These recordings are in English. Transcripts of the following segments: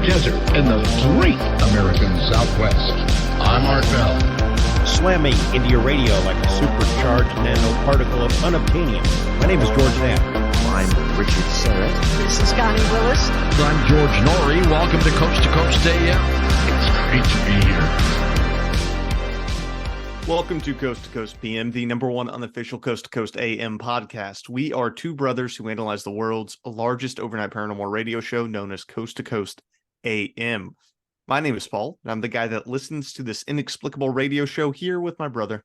desert in the great American Southwest. I'm Art Bell. Slamming into your radio like a supercharged nanoparticle of unobtainium. My name is George Knapp. I'm Richard Serrett. This is Connie Willis. I'm George Norrie. Welcome to Coast AM. It's great to be here. Welcome to Coast PM, the number one unofficial Coast to Coast AM podcast. We are two brothers who analyze the world's largest overnight paranormal radio show known as Coast to Coast AM. My name is Paul, and I'm the guy that listens to this inexplicable radio show here with my brother.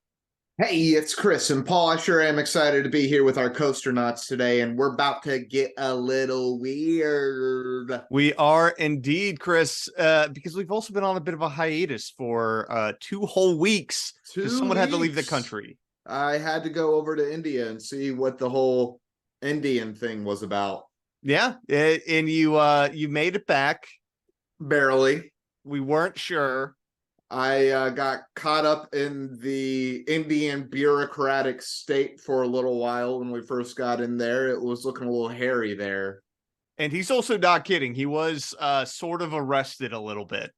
Hey, it's Chris and Paul. I sure am excited to be here with our coaster nuts today, and we're about to get a little weird. We are indeed, Chris, because we've also been on a bit of a hiatus for 2 whole weeks. Someone had to leave the country. I had to go over to India and see what the whole Indian thing was about. Yeah, and you made it back. Barely. We weren't sure. I got caught up in the Indian bureaucratic state for a little while when we first got in there. It was looking a little hairy there. And he's also not kidding. He was sort of arrested a little bit.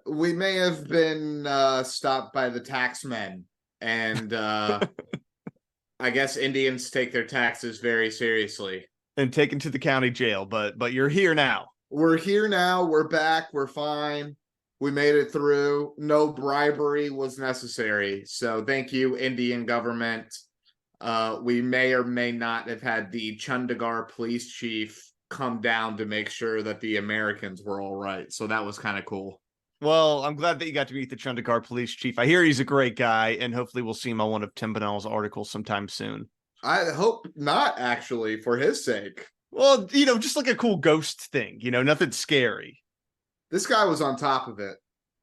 We may have been stopped by the taxmen, and I guess Indians take their taxes very seriously. And taken to the county jail, but you're here now. We're here now. We're back. We're fine. We made it through. No bribery was necessary. So thank you, Indian government. We may or may not have had the Chandigarh police chief come down to make sure that the Americans were all right. So that was kind of cool. Well, I'm glad that you got to meet the Chandigarh police chief. I hear he's a great guy, and hopefully we'll see him on one of Tim Bonnell's articles sometime soon. I hope not, actually, for his sake. Well, just like a cool ghost thing, nothing scary. This guy was on top of it.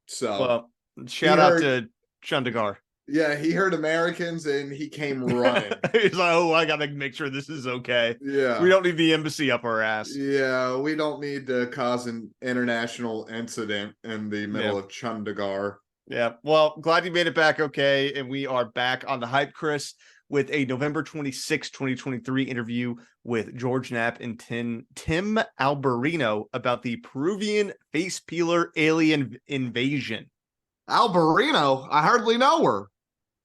So, well, shout out to Chandigarh. Yeah, he heard Americans and he came running. He's like, oh, I got to make sure this is okay. Yeah. We don't need the embassy up our ass. Yeah, we don't need to cause an international incident in the middle of Chandigarh. Yeah, well, glad you made it back okay. And we are back on the hype, Chris, with a November 26, 2023 interview with George Knapp and Tim Alberino about the Peruvian face peeler alien invasion. Alberino? I hardly know her.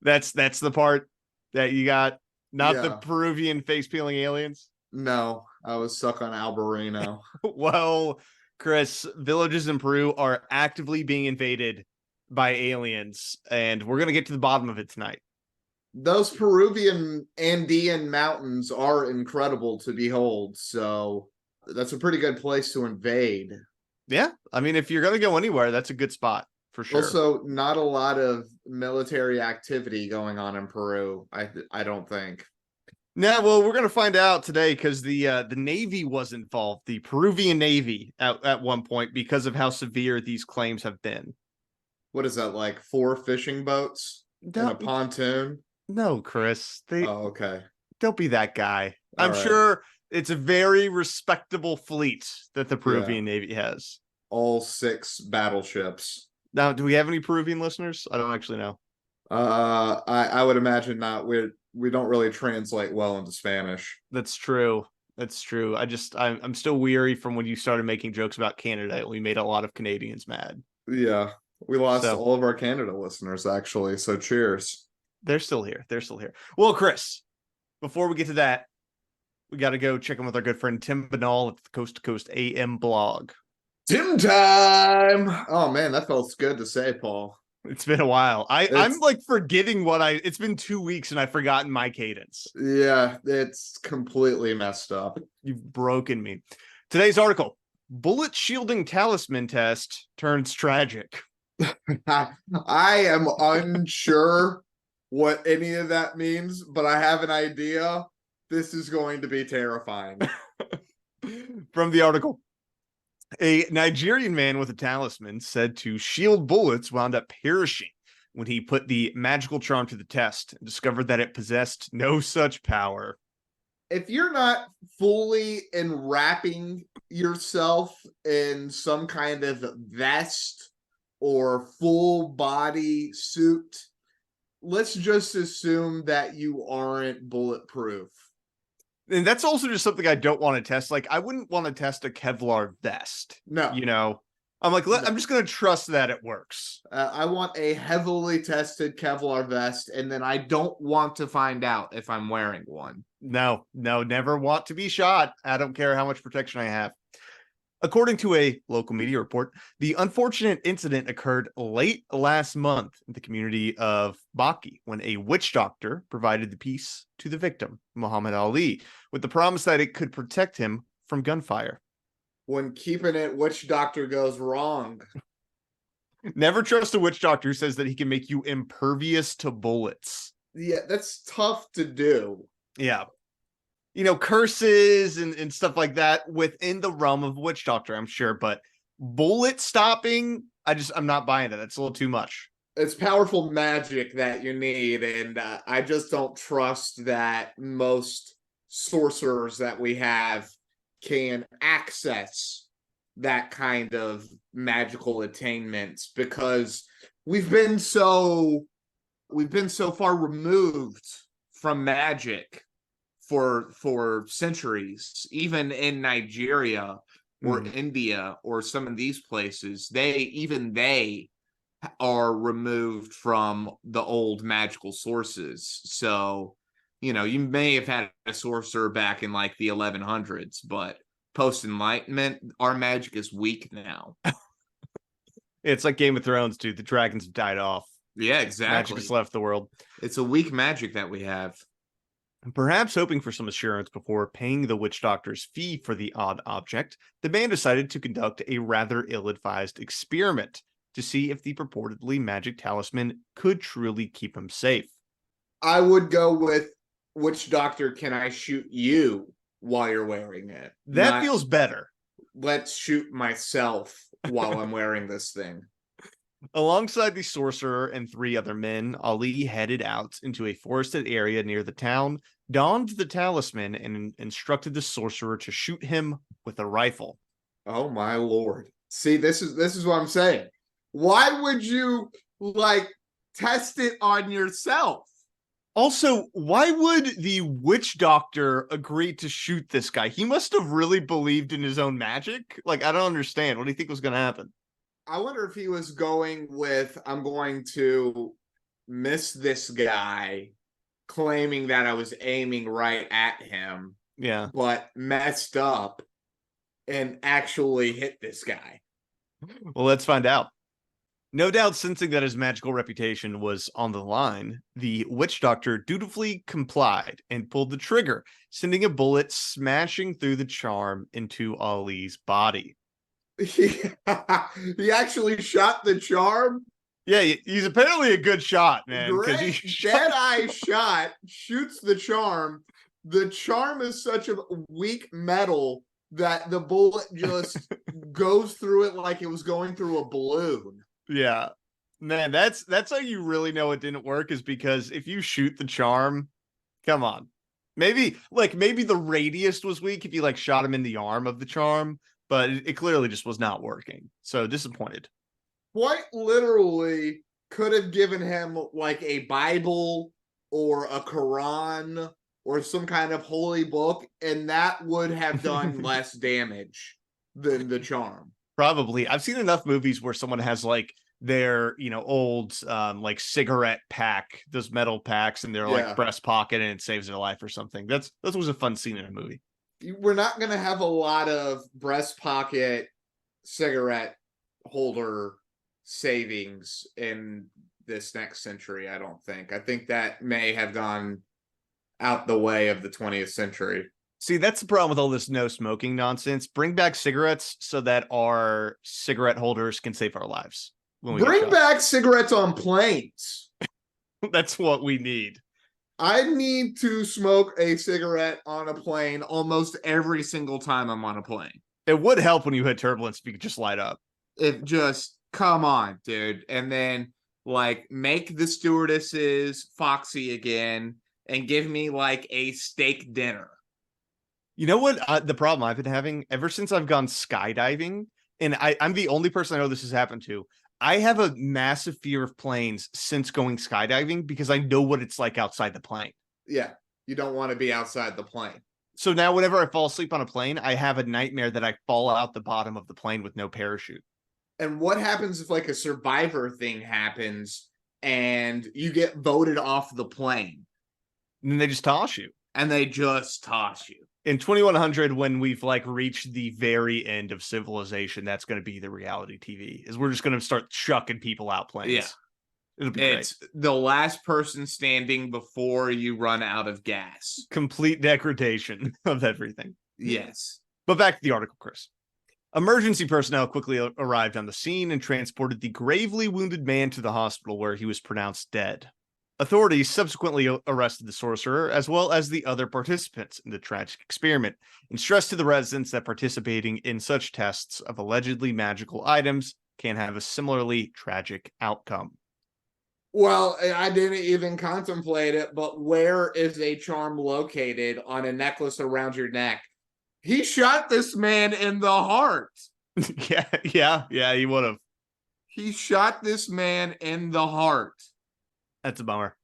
That's the part that you got, not the Yeah. Peruvian face peeling aliens? No, I was stuck on Alberino. Well, Chris, villages in Peru are actively being invaded by aliens, and we're going to get to the bottom of it tonight. Those Peruvian Andean mountains are incredible to behold, so that's a pretty good place to invade. Yeah, I mean, if you're going to go anywhere, that's a good spot for sure. Also, not a lot of military activity going on in Peru, I don't think. Yeah, well, we're going to find out today because the Navy was involved, the Peruvian Navy at one point, because of how severe these claims have been. What is that, like 4 fishing boats in a pontoon? No, Chris. Oh, okay. Don't be that guy. All I'm right. sure it's a very respectable fleet that the Peruvian Navy has. All 6 battleships. Now, do we have any Peruvian listeners? I don't actually know. I would imagine not. We don't really translate well into Spanish. That's true. I'm still weary from when you started making jokes about Canada. We made a lot of Canadians mad. Yeah, we lost all of our Canada listeners, actually. So cheers. They're still here. Well, Chris, before we get to that, we got to go check in with our good friend Tim Bonnell at the Coast to Coast AM blog. Tim time! Oh, man, that felt good to say, Paul. It's been a while. I'm like forgetting it's been 2 weeks and I've forgotten my cadence. Yeah, it's completely messed up. You've broken me. Today's article, bullet shielding talisman test turns tragic. I am unsure what any of that means, but I have an idea. This is going to be terrifying. From the article, a Nigerian man with a talisman said to shield bullets wound up perishing when he put the magical charm to the test and discovered that it possessed no such power. If you're not fully enwrapping yourself in some kind of vest or full body suit, let's just assume that you aren't bulletproof. And that's also just something I don't want to test. Like, I wouldn't want to test a Kevlar vest. No. You know, I'm like, I'm just going to trust that it works. I want a heavily tested Kevlar vest, and then I don't want to find out if I'm wearing one. No, never want to be shot. I don't care how much protection I have. According to a local media report, the unfortunate incident occurred late last month in the community of Baki when a witch doctor provided the piece to the victim, Muhammad Ali, with the promise that it could protect him from gunfire. When keeping it witch doctor goes wrong. Never trust a witch doctor who says that he can make you impervious to bullets. Yeah, that's tough to do. Yeah. You know, curses and stuff like that within the realm of witch doctor, I'm sure, but bullet stopping, I'm not buying it. That's a little too much. It's powerful magic that you need, and I just don't trust that most sorcerers that we have can access that kind of magical attainments, because we've been so far removed from magic for centuries. Even in Nigeria or India or some of these places, they are removed from the old magical sources. So, you know, you may have had a sorcerer back in like the 1100s, but post-Enlightenment, our magic is weak now. It's like Game of Thrones, dude. The dragons have died off. Yeah, exactly. Magic has left the world. It's a weak magic that we have. Perhaps hoping for some assurance before paying the witch doctor's fee for the odd object, the band decided to conduct a rather ill-advised experiment to see if the purportedly magic talisman could truly keep him safe. I would go with, witch doctor, can I shoot you while you're wearing it? That feels better. Let's shoot myself while I'm wearing this thing. Alongside the sorcerer and 3 other men, Ali headed out into a forested area near the town, donned the talisman, and instructed the sorcerer to shoot him with a rifle. Oh my lord. See, this is what I'm saying. Why would you test it on yourself? Also, why would the witch doctor agree to shoot this guy? He must have really believed in his own magic. I don't understand. What do you think was going to happen? I wonder if he was going with, I'm going to miss this guy, claiming that I was aiming right at him. Yeah. But messed up and actually hit this guy. Well, let's find out. No doubt sensing that his magical reputation was on the line, the witch doctor dutifully complied and pulled the trigger, sending a bullet smashing through the charm into Ali's body. He actually shot the charm? Yeah, he's apparently a good shot, man. Dead-eye shot, shoots the charm. The charm is such a weak metal that the bullet just goes through it like it was going through a balloon. Yeah. Man, that's how you really know it didn't work, is because if you shoot the charm, come on. Maybe the radius was weak if you shot him in the arm of the charm, but it clearly just was not working. So disappointed. Quite literally could have given him a Bible or a Quran or some kind of holy book, and that would have done less damage than the charm. Probably. I've seen enough movies where someone has their old cigarette pack, those metal packs, in their breast pocket, and it saves their life or something. That was a fun scene in a movie. We're not going to have a lot of breast pocket cigarette holder savings in this next century, I don't think. I think that may have gone out the way of the 20th century. See, that's the problem with all this no smoking nonsense. Bring back cigarettes so that our cigarette holders can save our lives. Bring back cigarettes on planes. That's what we need. I need to smoke a cigarette on a plane almost every single time I'm on a plane. It would help when you hit turbulence if you could just light up. It just, come on, dude. And then, make the stewardesses foxy again and give me, a steak dinner. You know what the problem I've been having ever since I've gone skydiving, and I'm the only person I know this has happened to. I have a massive fear of planes since going skydiving because I know what it's like outside the plane. Yeah, you don't want to be outside the plane. So now whenever I fall asleep on a plane, I have a nightmare that I fall out the bottom of the plane with no parachute. And what happens if like a survivor thing happens and you get voted off the plane? And then they just toss you. And they just toss you. In 2100, when we've like reached the very end of civilization, that's going to be the reality TV. Is we're just going to start chucking people out planes. Yeah. It'll be It's great. the last person standing before you run out of gas. Complete degradation of everything. Yes. But back to the article, Chris. Emergency personnel quickly arrived on the scene and transported the gravely wounded man to the hospital where he was pronounced dead. Authorities subsequently arrested the sorcerer as well as the other participants in the tragic experiment and stressed to the residents that participating in such tests of allegedly magical items can have a similarly tragic outcome. Well, I didn't even contemplate it, but where is a charm located on a necklace around your neck? He shot this man in the heart. Yeah, he would have. He shot this man in the heart. That's a bummer.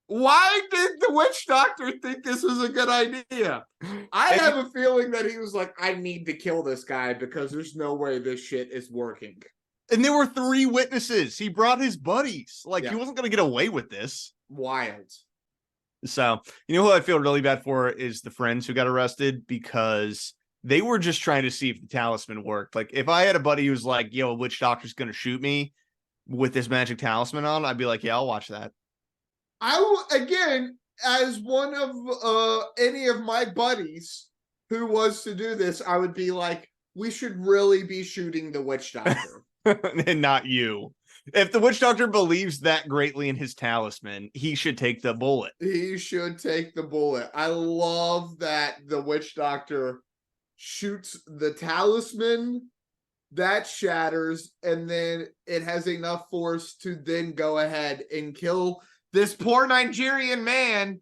Why did the witch doctor think this was a good idea? I have a feeling that he was like, I need to kill this guy because there's no way this shit is working. And there were 3 witnesses. He brought his buddies. Like, he wasn't going to get away with this. Wild. So, you know who I feel really bad for is the friends who got arrested because they were just trying to see if the talisman worked. Like, if I had a buddy who's like, yo, a witch doctor's going to shoot me with this magic talisman on, I'd be like, yeah, I'll watch that. I will, again, as one of any of my buddies who was to do this, I would be like, we should really be shooting the witch doctor. And not you. If the witch doctor believes that greatly in his talisman, he should take the bullet. He should take the bullet. I love that the witch doctor shoots the talisman, that shatters, and then it has enough force to then go ahead and kill this poor Nigerian man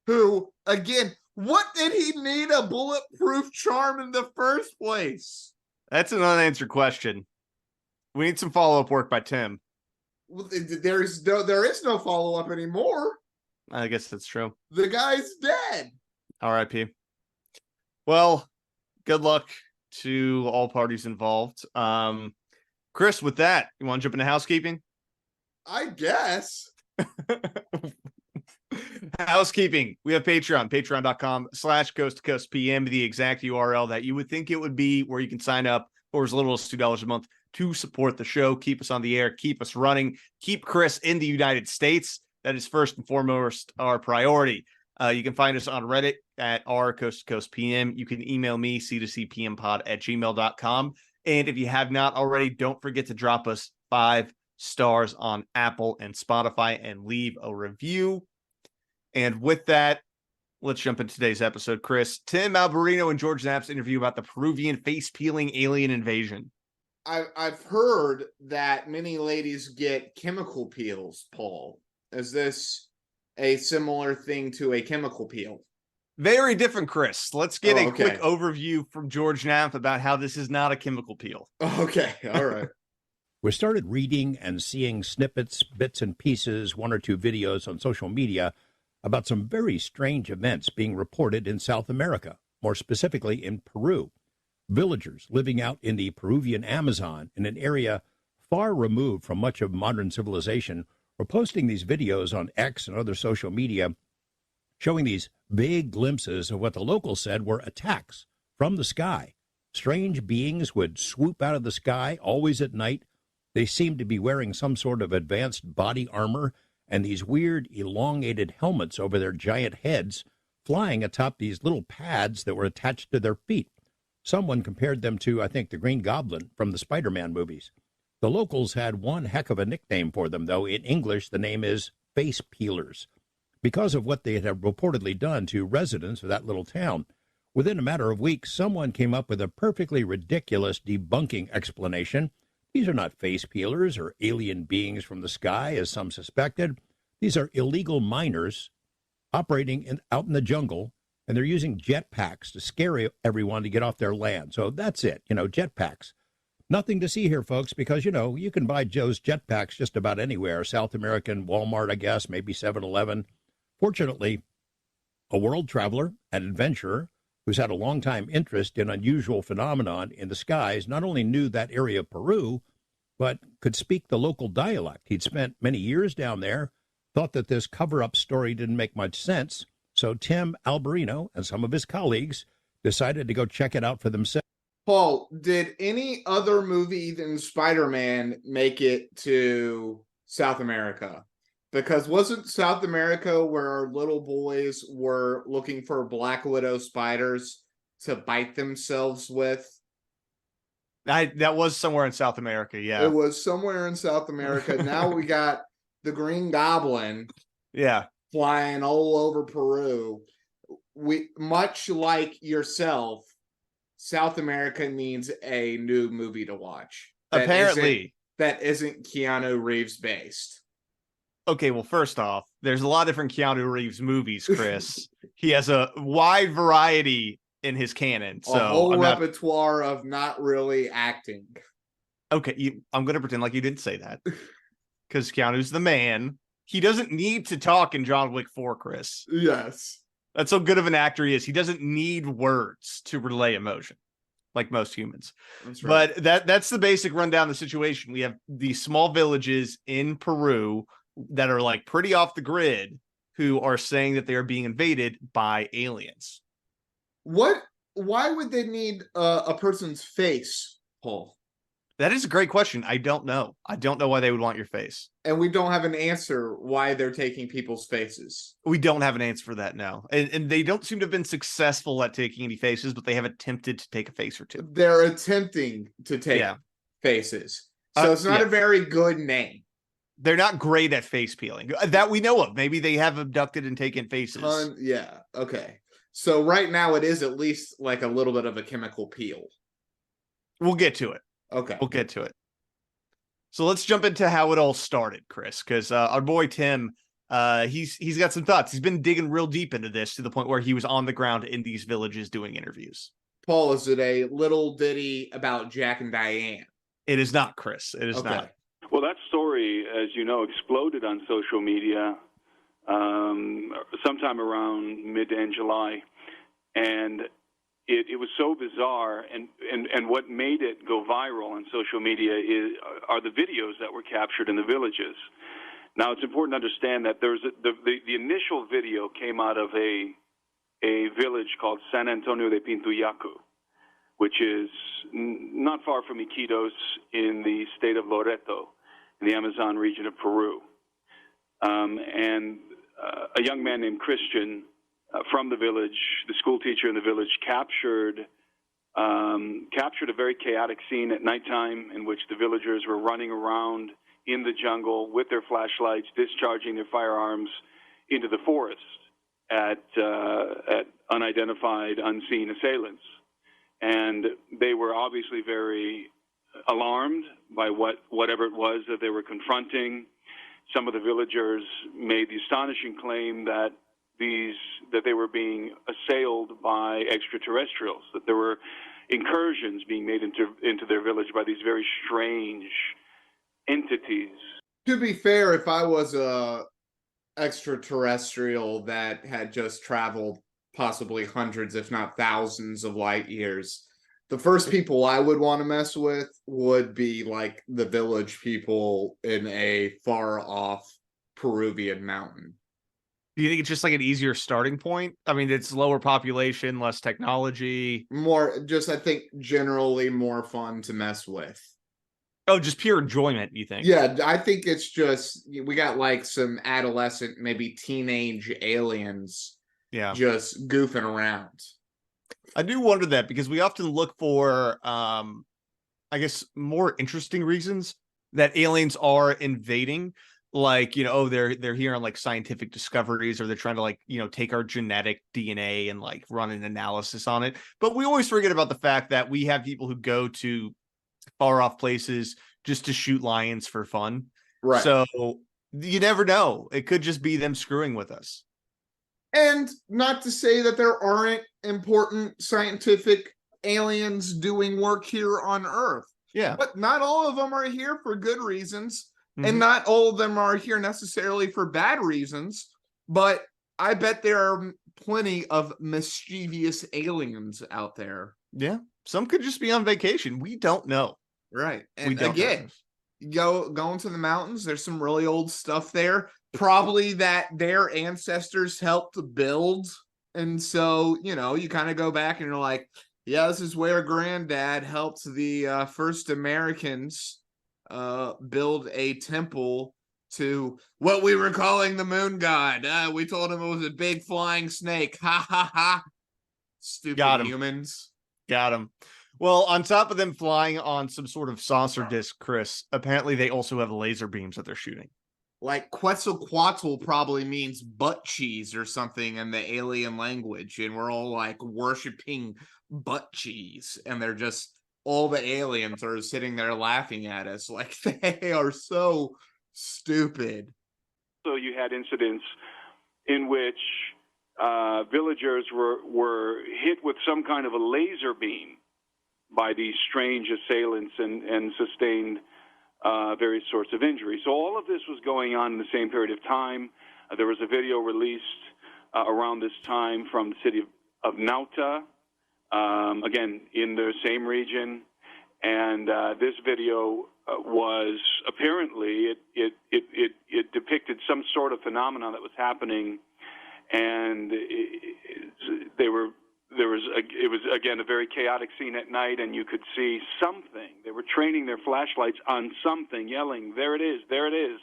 who, again, what did he need a bulletproof charm in the first place? That's an unanswered question. We need some follow-up work by Tim. Well, there is no follow-up anymore. I guess that's true. The guy's dead. R.I.P. Well, good luck to all parties involved. Chris, with that, you want to jump into housekeeping? I guess. Housekeeping. We have Patreon, patreon.com/coast-to-coast-pm, the exact URL that you would think it would be, where you can sign up for as little as $2 a month to support the show, keep us on the air, keep us running, keep Chris in the United States. That is first and foremost our priority. You can find us on Reddit at r/coast-to-coast-pm. You can email me, c2cpmpod@gmail.com. And if you have not already, don't forget to drop us 5 stars on Apple and Spotify and leave a review. And with that, let's jump into today's episode. Chris, Tim Alberino and George Knapp's interview about the Peruvian face-peeling alien invasion. I've heard that many ladies get chemical peels, Paul. Is this a similar thing to a chemical peel? Very different, Chris. Let's get a okay. quick overview from George Knapp about how this is not a chemical peel. Okay, all right. We started reading and seeing snippets, bits and pieces, 1 or 2 videos on social media about some very strange events being reported in South America, more specifically in Peru. Villagers living out in the Peruvian Amazon, in an area far removed from much of modern civilization, were posting these videos on X and other social media showing these vague glimpses of what the locals said were attacks from the sky. Strange beings would swoop out of the sky, always at night. They seemed to be wearing some sort of advanced body armor and these weird elongated helmets over their giant heads, flying atop these little pads that were attached to their feet. Someone compared them to, I think, the Green Goblin from the Spider-Man movies. The locals had one heck of a nickname for them, though. In English, the name is Face Peelers, because of what they had reportedly done to residents of that little town. Within a matter of weeks, someone came up with a perfectly ridiculous debunking explanation. These are not face peelers or alien beings from the sky, as some suspected. These are illegal miners operating out in the jungle, and they're using jetpacks to scare everyone to get off their land. So that's it, jetpacks. Nothing to see here, folks, because, you can buy Joe's jetpacks just about anywhere. South American, Walmart, I guess, maybe 7-Eleven. Fortunately, a world traveler, an adventurer, who's had a long-time interest in unusual phenomenon in the skies, not only knew that area of Peru, but could speak the local dialect. He'd spent many years down there, thought that this cover-up story didn't make much sense, so Tim Alberino and some of his colleagues decided to go check it out for themselves. Paul, did any other movie than Spider-Man make it to South America? Because wasn't South America where our little boys were looking for Black Widow spiders to bite themselves with? That was somewhere in South America, yeah. It was somewhere in South America. Now we got the Green Goblin, yeah, flying all over Peru. We, much like yourself, South America needs a new movie to watch. Apparently. That isn't Keanu Reeves based. Okay, well, first off, there's a lot of different Keanu Reeves movies, Chris. He has a wide variety in his canon. So a whole repertoire of not really acting. Okay, I'm going to pretend like you didn't say that. Because Keanu's the man. He doesn't need to talk in John Wick 4, Chris. Yes. That's how good of an actor he is. He doesn't need words to relay emotion, like most humans. That's right. But that's the basic rundown of the situation. We have these small villages in Peru that are like pretty off the grid who are saying that they are being invaded by aliens. Why would they need a person's face, Paul? That is a great question. I don't know. I don't know why they would want your face. And we don't have an answer why they're taking people's faces. We don't have an answer for that now. And they don't seem to have been successful at taking any faces, but they have attempted to take a face or two. They're attempting to take faces. So it's not a very good name. They're not great at face peeling that we know of. Maybe they have abducted and taken faces. Okay. So right now it is at least like a little bit of a chemical peel. We'll get to it. Okay. We'll get to it. So let's jump into how it all started, Chris, because our boy Tim, he's got some thoughts. He's been digging real deep into this to the point where he was on the ground in these villages doing interviews. Paul, is it a little ditty about Jack and Diane? It is not, Chris. It is not. Well, that story, as you know, exploded on social media sometime around mid-end July. And it was so bizarre. And what made it go viral on social media are the videos that were captured in the villages. Now, it's important to understand that there's the initial video came out of a village called San Antonio de Pintuyacu, which is not far from Iquitos in the state of Loreto, in the Amazon region of Peru. And a young man named Christian from the village, the school teacher in the village, captured a very chaotic scene at nighttime in which the villagers were running around in the jungle with their flashlights, discharging their firearms into the forest at unidentified, unseen assailants. And they were obviously very alarmed by whatever it was that they were confronting. Some of the villagers made the astonishing claim that they were being assailed by extraterrestrials, that there were incursions being made into their village by these very strange entities. To be fair, if I was a extraterrestrial that had just traveled possibly hundreds, if not thousands of light years, the first people I would want to mess with would be like the village people in a far off Peruvian mountain. Do you think it's just like an easier starting point? I mean, it's lower population, less technology. I think generally more fun to mess with. Oh, just pure enjoyment, you think? Yeah, I think it's just, we got like some adolescent, maybe teenage aliens just goofing around. I do wonder that because we often look for, I guess, more interesting reasons that aliens are invading. Like, they're here on like scientific discoveries, or they're trying to like, take our genetic DNA and like run an analysis on it. But we always forget about the fact that we have people who go to far off places just to shoot lions for fun. Right. So you never know. It could just be them screwing with us. And not to say that there aren't important scientific aliens doing work here on Earth. Yeah. But not all of them are here for good reasons. Mm-hmm. And not all of them are here necessarily for bad reasons. But I bet there are plenty of mischievous aliens out there. Yeah. Some could just be on vacation. We don't know. Right. And again, Go into the mountains. There's some really old stuff there, probably that their ancestors helped build. And so, you kind of go back and you're like, yeah, this is where granddad helped the first Americans build a temple to what we were calling the moon god. We told him it was a big flying snake. Ha ha ha. Stupid humans. Got him. Well, on top of them flying on some sort of saucer disc, Chris, apparently they also have laser beams that they're shooting. Like Quetzalcoatl probably means butt cheese or something in the alien language, and we're all like worshiping butt cheese, and they're just all the aliens are sitting there laughing at us like they are so stupid. So you had incidents in which villagers were hit with some kind of a laser beam by these strange assailants and sustained various sorts of injuries. So all of this was going on in the same period of time. There was a video released around this time from the city of Nauta, again, in the same region. And this video was apparently, it depicted some sort of phenomenon that was happening. And it was again a very chaotic scene at night, and you could see something. They were training their flashlights on something, yelling, "There it is, there it is!"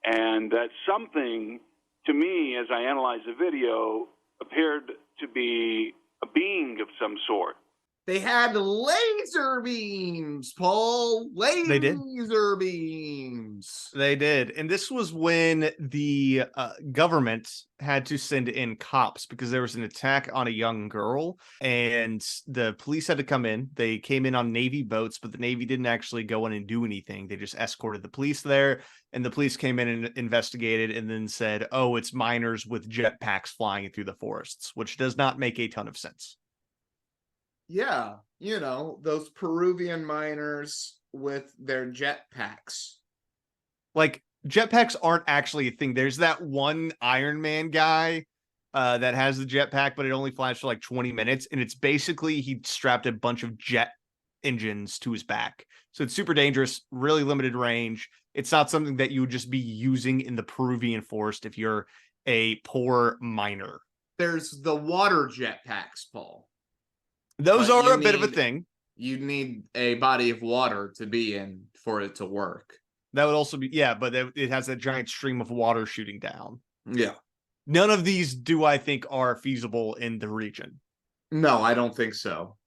And that something, to me, as I analyzed the video, appeared to be a being of some sort. They had laser beams, Paul. Laser beams. They did. And this was when the government had to send in cops because there was an attack on a young girl, and the police had to come in. They came in on Navy boats, but the Navy didn't actually go in and do anything. They just escorted the police there, and the police came in and investigated and then said, oh, it's miners with jetpacks flying through the forests, which does not make a ton of sense. Yeah, those Peruvian miners with their jetpacks. Like, jetpacks aren't actually a thing. There's that one Iron Man guy that has the jetpack, but it only flies for like 20 minutes. And it's basically he strapped a bunch of jet engines to his back. So it's super dangerous, really limited range. It's not something that you would just be using in the Peruvian forest if you're a poor miner. There's the water jetpacks, Paul. Those are a bit of a thing. You need a body of water to be in for it to work. That would also be, yeah, but it has that giant stream of water shooting down. Yeah. None of these do I think are feasible in the region. No, I don't think so.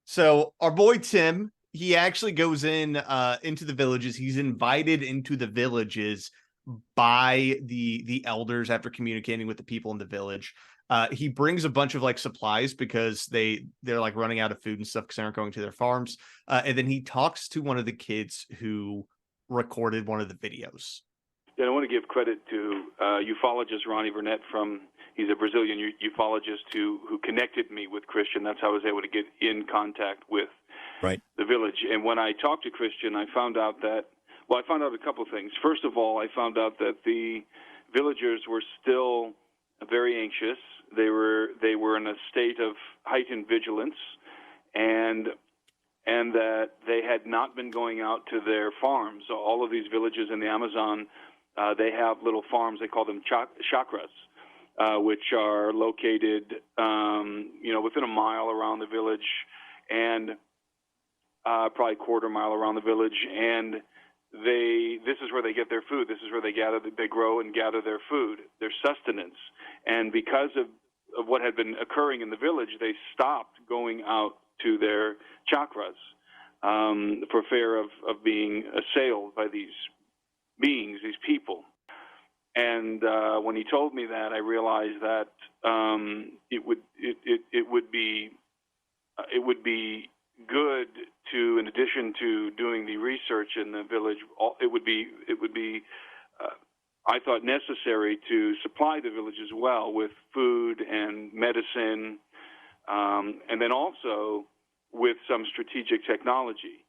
So our boy Tim, he actually goes in into the villages. He's invited into the villages by the elders after communicating with the people in the village. He brings a bunch of like supplies because they're like running out of food and stuff because they aren't going to their farms. And then he talks to one of the kids who recorded one of the videos. Yeah, I want to give credit to ufologist Ronnie Burnett he's a Brazilian ufologist who connected me with Christian. That's how I was able to get in contact with the village. And when I talked to Christian, I found out a couple of things. First of all, I found out that the villagers were still very anxious. They were in a state of heightened vigilance, and that they had not been going out to their farms. So all of these villages in the Amazon, they have little farms. They call them chacras, which are located, within a mile around the village, and probably a quarter mile around the village. And this is where they get their food. This is where they grow and gather their food, their sustenance. And because of what had been occurring in the village, they stopped going out to their chakras for fear of being assailed by these beings, these people. And when he told me that, I realized that it would be good to, in addition to doing the research in the village, it would be I thought necessary to supply the village as well with food and medicine, and then also with some strategic technology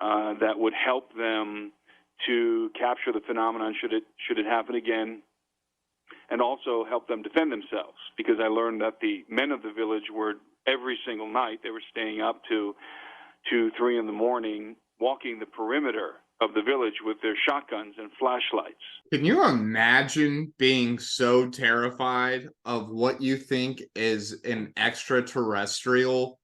that would help them to capture the phenomenon should it happen again, and also help them defend themselves. Because I learned that the men of the village were every single night they were staying up to 2-3 in the morning walking the perimeter of the village with their shotguns and flashlights. Can you imagine being so terrified of what you think is an extraterrestrial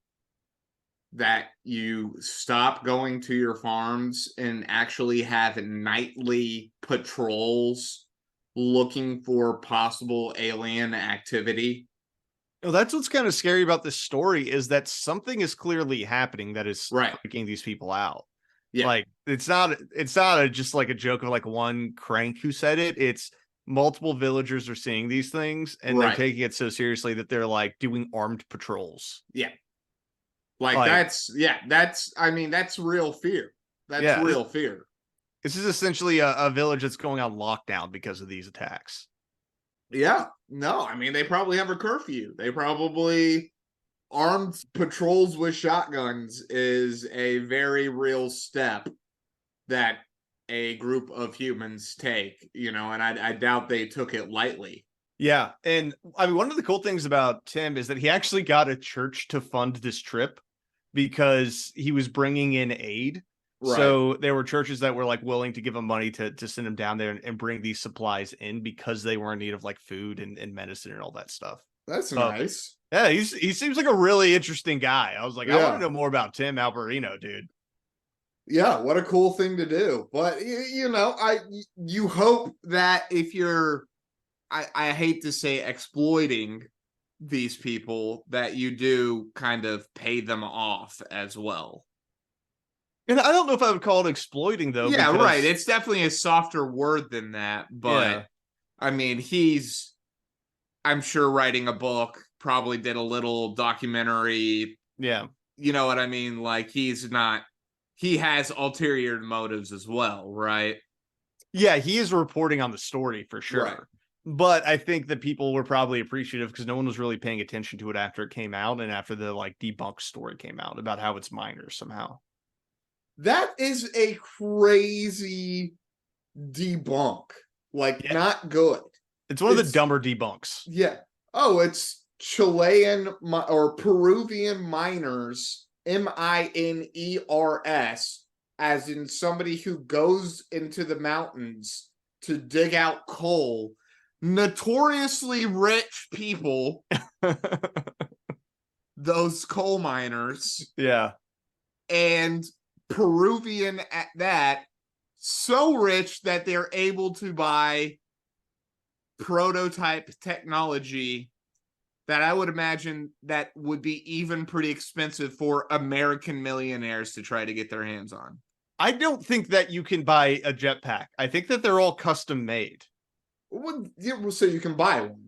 that you stop going to your farms and actually have nightly patrols looking for possible alien activity? Well, that's what's kind of scary about this story, is that something is clearly happening that is Right. freaking these people out. Yeah. Like it's not just like a joke of like one crank who said it. It's multiple villagers are seeing these things and Right. they're taking it so seriously that they're like doing armed patrols. Yeah. Like I mean, that's real fear. That's real fear. This is essentially a village that's going on lockdown because of these attacks. Yeah. No, I mean, they probably have a curfew. They probably armed patrols with shotguns is a very real step that a group of humans take, and I doubt they took it lightly. Yeah. And I mean, one of the cool things about Tim is that he actually got a church to fund this trip because he was bringing in aid. Right. So there were churches that were like willing to give him money to send him down there and bring these supplies in because they were in need of like food and medicine and all that stuff. That's nice. Yeah, he seems like a really interesting guy. I was like, I want to know more about Tim Alberino, dude. Yeah, what a cool thing to do. But you hope that if you're, I hate to say exploiting these people, that you do kind of pay them off as well. And I don't know if I would call it exploiting, though. Yeah, right. It's definitely a softer word than that. But yeah. I mean, he's, I'm sure, writing a book, probably did a little documentary. Yeah. You know what I mean? Like, he has ulterior motives as well, right? Yeah, he is reporting on the story for sure. Right. But I think that people were probably appreciative because no one was really paying attention to it after it came out and after the like debunked story came out about how it's minors somehow. That is a crazy debunk. Like, not good. It's one of the dumber debunks. Yeah. Oh, it's Chilean or Peruvian miners, miners, as in somebody who goes into the mountains to dig out coal. Notoriously rich people, those coal miners. Yeah. And Peruvian at that, so rich that they're able to buy prototype technology that I would imagine that would be even pretty expensive for American millionaires to try to get their hands on. I don't think that you can buy a jetpack. I think that they're all custom made. Well, so you can buy one.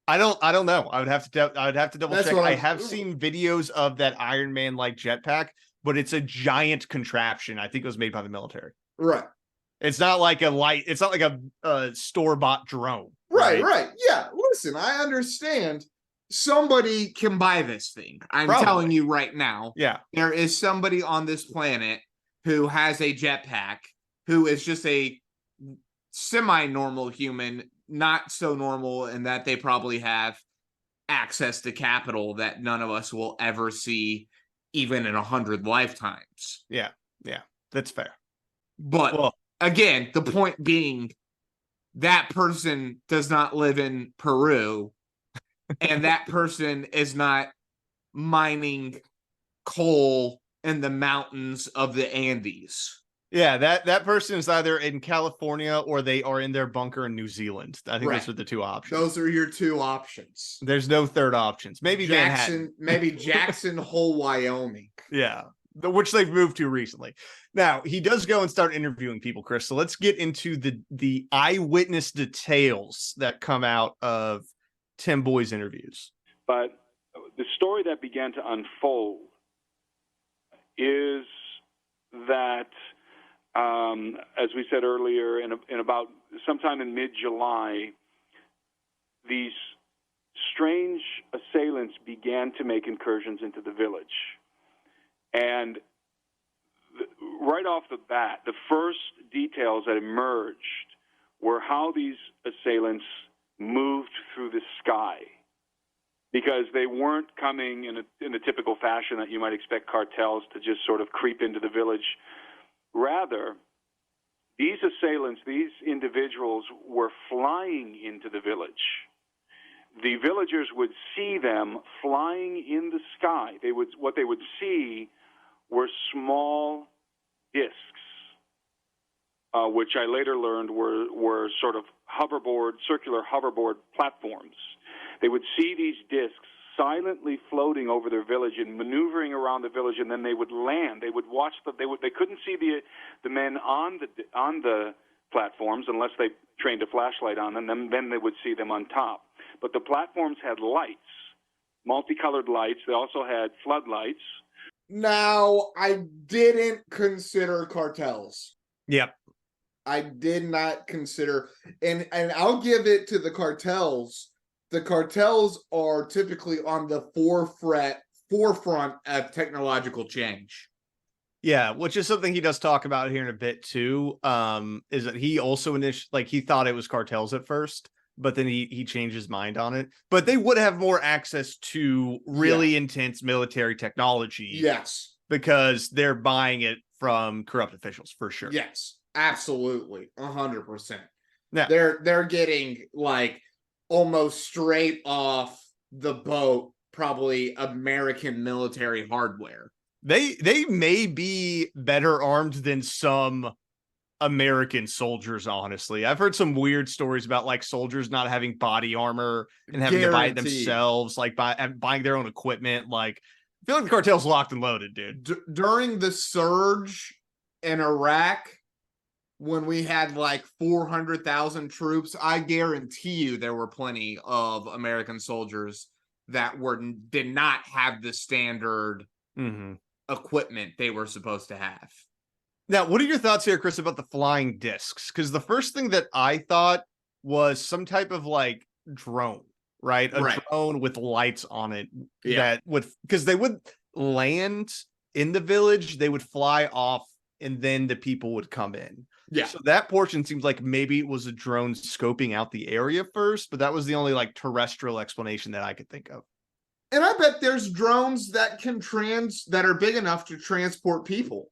I don't know. I would have to double check. I have seen videos of that Iron Man like jetpack, but it's a giant contraption. I think it was made by the military. Right. It's not like it's not like a store-bought drone. Right. Yeah. Listen, I understand. Somebody can buy this thing. I'm telling you right now. Yeah. There is somebody on this planet who has a jetpack, who is just a semi-normal human, not so normal in that they probably have access to capital that none of us will ever see, even in 100 lifetimes. Yeah, that's fair. But again, the point being, that person does not live in Peru, and that person is not mining coal in the mountains of the Andes. Yeah, that person is either in California or they are in their bunker in New Zealand. I think those are the two options. Those are your two options. There's no third options. Maybe Manhattan. Maybe Jackson Hole, Wyoming. Yeah, which they've moved to recently. Now, he does go and start interviewing people, Chris. So let's get into the eyewitness details that come out of Tim Boy's interviews. But the story that began to unfold is that, as we said earlier, in about sometime in mid-July, these strange assailants began to make incursions into the village. And right off the bat, the first details that emerged were how these assailants moved through the sky, because they weren't coming in a typical fashion that you might expect cartels to just sort of creep into the village Rather, these assailants, these individuals, were flying into the village. The villagers would see them flying in the sky. What they would see were small discs, which I later learned were sort of circular hoverboard platforms. They would see these discs silently floating over their village and maneuvering around the village, and then they would land. They would watch they couldn't see the men on the platforms unless they trained a flashlight on them. Then they would see them on top. But the platforms had lights, multicolored lights. They also had floodlights. Now, I didn't consider cartels. Yep. I did not consider, and I'll give it to the cartels. The cartels are typically on the forefront of technological change. Yeah, which is something he does talk about here in a bit too. Is that he also he thought it was cartels at first, but then he changed his mind on it. But they would have more access to really intense military technology. Yes, because they're buying it from corrupt officials for sure. Yes, absolutely, 100%. Yeah, they're getting like almost straight off the boat, probably American military hardware. They may be better armed than some American soldiers, honestly. I've heard some weird stories about like soldiers not having body armor and having to buy it themselves, like buying their own equipment. Like, I feel like the cartel's locked and loaded, dude. During the surge in Iraq, when we had like 400,000 troops, I guarantee you there were plenty of American soldiers that did not have the standard equipment they were supposed to have. Now, what are your thoughts here, Chris, about the flying discs? Because the first thing that I thought was some type of like drone, right? A drone with lights on it that would, because they would land in the village, they would fly off, and then the people would come in. Yeah. So that portion seems like maybe it was a drone scoping out the area first, but that was the only like terrestrial explanation that I could think of. And I bet there's drones that that are big enough to transport people.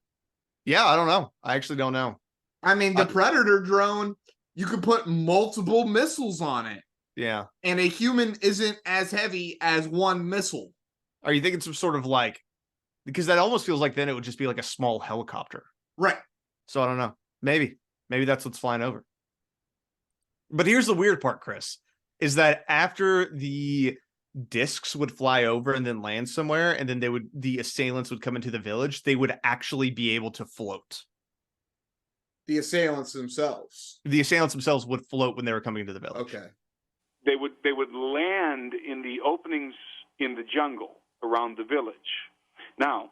Yeah, I don't know. I actually don't know. I mean, the Predator drone, you could put multiple missiles on it. Yeah. And a human isn't as heavy as one missile. Are you thinking some sort of like, because that almost feels like then it would just be like a small helicopter. Right. So I don't know. Maybe that's what's flying over. But here's the weird part, Chris, is that after the discs would fly over and then land somewhere, and then the assailants would come into the village, they would actually be able to float. The assailants themselves would float when they were coming into the village. Okay. They would land in the openings in the jungle around the village. Now,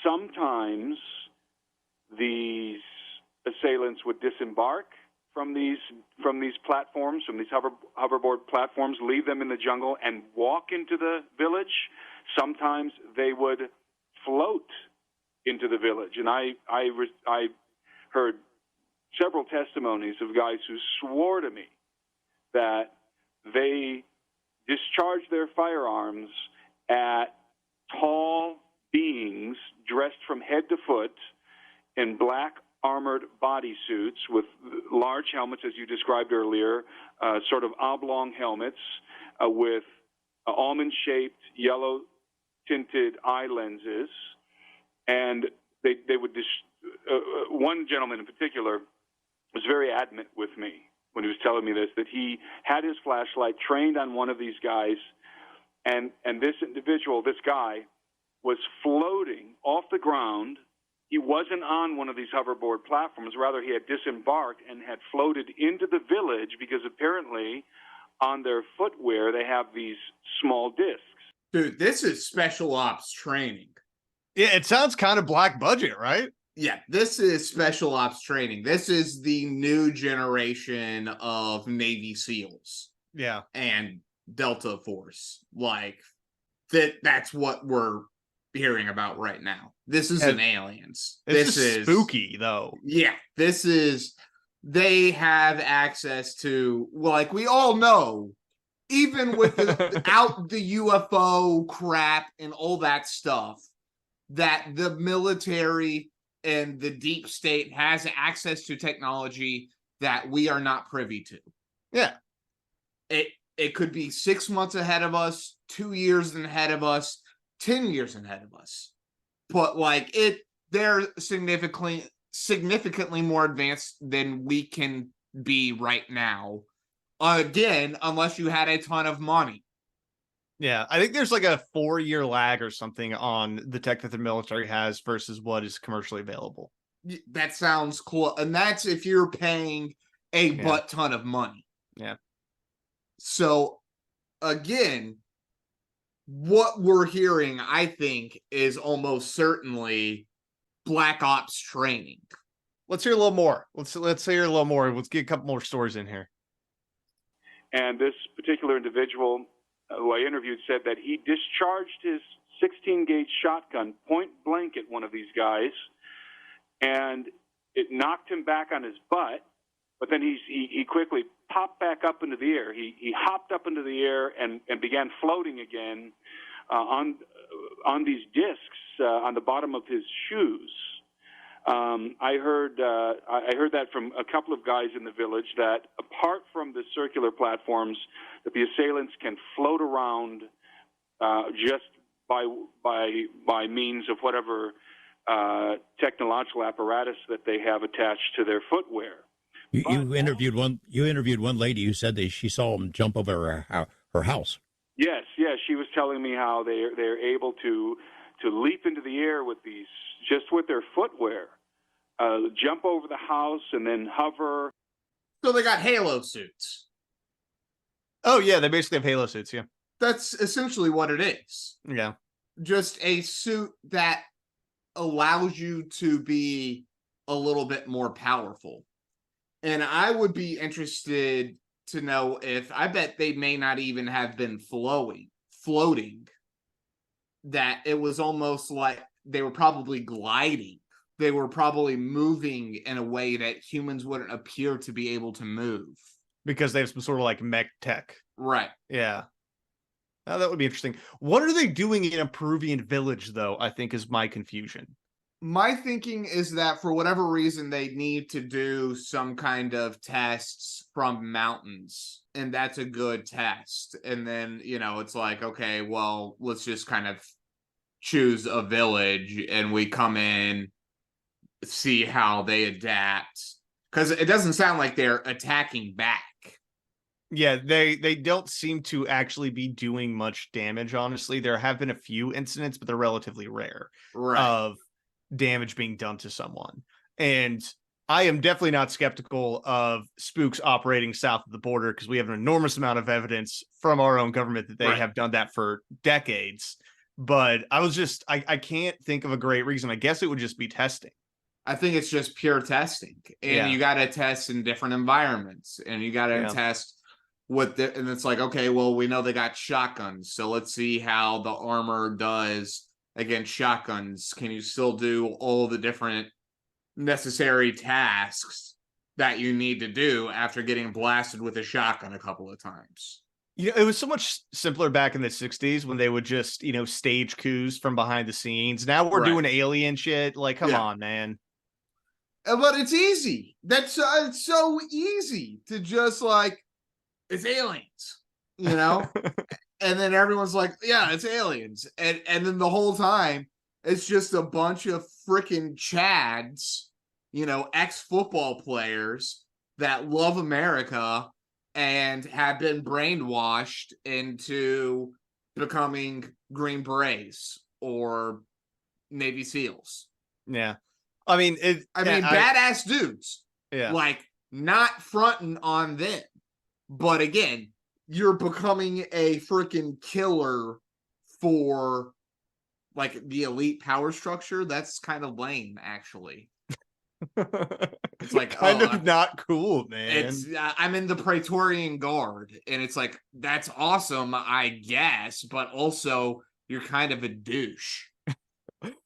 sometimes these assailants would disembark from these platforms, from these hoverboard platforms, leave them in the jungle and walk into the village. Sometimes they would float into the village. And I heard several testimonies of guys who swore to me that they discharged their firearms at tall beings dressed from head to foot in black armored bodysuits with large helmets, as you described earlier, sort of oblong helmets with almond-shaped, yellow-tinted eye lenses. And they would one gentleman in particular was very adamant with me when he was telling me this, that he had his flashlight trained on one of these guys, and this individual, this guy, was floating off the ground. He wasn't on one of these hoverboard platforms. Rather, he had disembarked and had floated into the village because apparently on their footwear they have these small discs. Dude, this is special ops training. Yeah, it sounds kind of black budget, right? Yeah, this is special ops training. This is the new generation of Navy SEALs. Yeah. And Delta Force. Like, that's what we're hearing about right now. This isn't aliens. This is spooky, though. Yeah, they have access to, like we all know, even without the UFO crap and all that stuff, that the military and the deep state has access to technology that we are not privy to. Yeah. It could be 6 months ahead of us, 2 years ahead of us, 10 years ahead of us. But like they're significantly more advanced than we can be right now. Again, unless you had a ton of money. Yeah, I think there's like a 4-year lag or something on the tech that the military has versus what is commercially available. That sounds cool. And that's if you're paying a butt ton of money. Yeah. So, again, what we're hearing, I think, is almost certainly Black Ops training. Let's hear a little more. Let's hear a little more. Let's get a couple more stories in here. And this particular individual who I interviewed said that he discharged his 16-gauge shotgun point blank at one of these guys, and it knocked him back on his butt. But then he quickly popped back up into the air. He hopped up into the air and began floating again on these discs on the bottom of his shoes. I heard that from a couple of guys in the village, that apart from the circular platforms, that the assailants can float around just by means of whatever technological apparatus that they have attached to their footwear. You interviewed one lady who said that she saw him jump over her house. Yes, she was telling me how they're able to leap into the air with these, just with their footwear, jump over the house and then hover. So they got Halo suits. Oh yeah, they basically have Halo suits. Yeah, that's essentially what it is. Yeah, just a suit that allows you to be a little bit more powerful. And I would be interested to know if, I bet they may not even have been floating, that it was almost like they were probably gliding. They were probably moving in a way that humans wouldn't appear to be able to move. Because they have some sort of like mech tech. Right. Yeah. Now that would be interesting. What are they doing in a Peruvian village, though, I think is my confusion. My thinking is that for whatever reason, they need to do some kind of tests from mountains. And that's a good test. And then, it's like, okay, well, let's just kind of choose a village and we come in, see how they adapt. Because it doesn't sound like they're attacking back. Yeah, they don't seem to actually be doing much damage, honestly. There have been a few incidents, but they're relatively rare of damage being done to someone. And I am definitely not skeptical of spooks operating south of the border, because we have an enormous amount of evidence from our own government that they have done that for decades. But I can't think of a great reason. I guess it would just be testing. I think it's just pure testing. And you got to test in different environments. And you got to test and it's like, okay, well, we know they got shotguns. So let's see how the armor does against shotguns. Can you still do all the different necessary tasks that you need to do after getting blasted with a shotgun a couple of times? It was so much simpler back in the 60s when they would just, stage coups from behind the scenes. Now we're doing alien shit. Like, come on, man. But it's easy. It's so easy to just like, it's aliens, and then everyone's like, yeah, it's aliens. And then the whole time it's just a bunch of freaking Chads, ex-football players that love America and have been brainwashed into becoming Green Berets or Navy SEALs. Yeah. I mean, badass dudes. Yeah. Like, not fronting on them. But again, you're becoming a freaking killer for like the elite power structure. That's kind of lame, actually. It's like kind of not cool, man. It's I'm in the Praetorian Guard, and it's like, that's awesome, I guess, but also you're kind of a douche.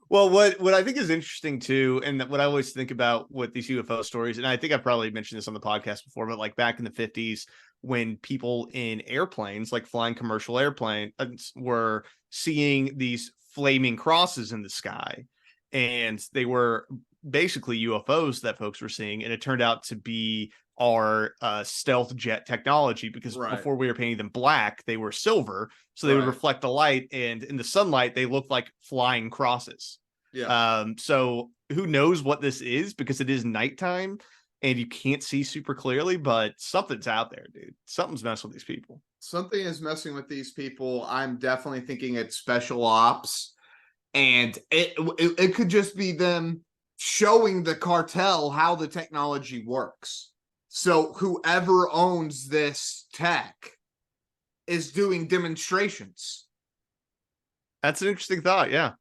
Well, what I think is interesting too, and what I always think about with these UFO stories, and I think I've probably mentioned this on the podcast before, but like back in the 50s, when people in airplanes, like flying commercial airplanes, were seeing these flaming crosses in the sky, and they were basically UFOs that folks were seeing, and it turned out to be our stealth jet technology, because before we were painting them black, they were silver, so they would reflect the light, and in the sunlight they looked like flying crosses. So who knows what this is, because it is nighttime and you can't see super clearly, but something's out there, dude. Something's messing with these people. Something is messing with these people. I'm definitely thinking it's special ops, and it could just be them showing the cartel how the technology works. So whoever owns this tech is doing demonstrations. That's an interesting thought, yeah.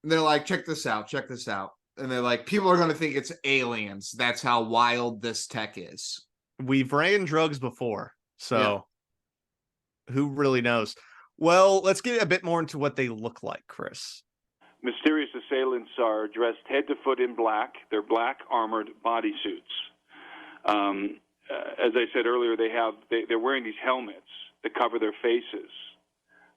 And they're like, check this out. And they're like, people are going to think it's aliens. That's how wild this tech is. We've ran drugs before, so who really knows? Well, let's get a bit more into what they look like, Chris. Mysterious assailants are dressed head to foot in black. They're black armored bodysuits. As I said earlier, they're wearing these helmets that cover their faces,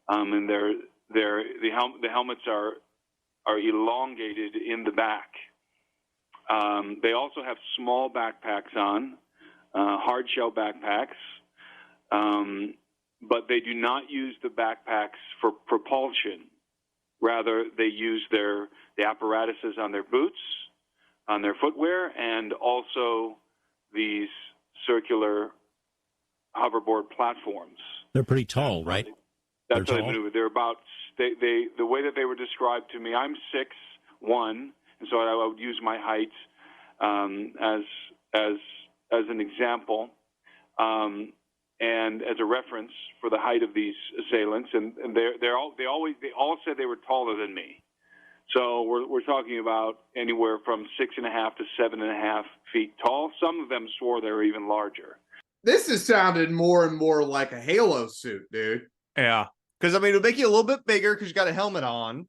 and the helmets are elongated in the back. They also have small backpacks on, hard shell backpacks, but they do not use the backpacks for propulsion. Rather, they use the apparatuses on their boots, on their footwear, and also these circular hoverboard platforms. They're pretty tall, right? That's how they maneuver. They're about the way that they were described to me. I'm 6'1", and so I would use my height as an example and as a reference for the height of these assailants. And they all said they were taller than me. So we're talking about anywhere from 6.5 to 7.5 feet tall. Some of them swore they were even larger. This has sounded more and more like a Halo suit, dude. Yeah. Because, I mean, it'll make you a little bit bigger because you got a helmet on.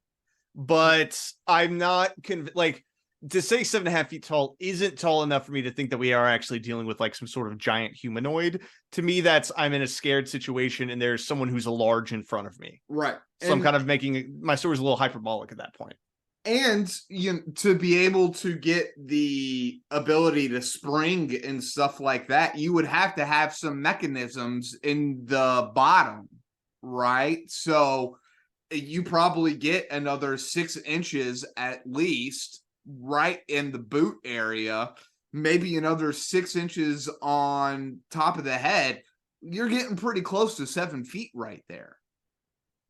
But I'm not to say 7.5 feet tall isn't tall enough for me to think that we are actually dealing with like some sort of giant humanoid. To me, I'm in a scared situation and there's someone who's large in front of me. Right. So I'm kind of making my story's a little hyperbolic at that point. And to be able to get the ability to spring and stuff like that, you would have to have some mechanisms in the bottom, right? So you probably get another 6 inches at least right in the boot area, maybe another 6 inches on top of the head. You're getting pretty close to 7 feet right there.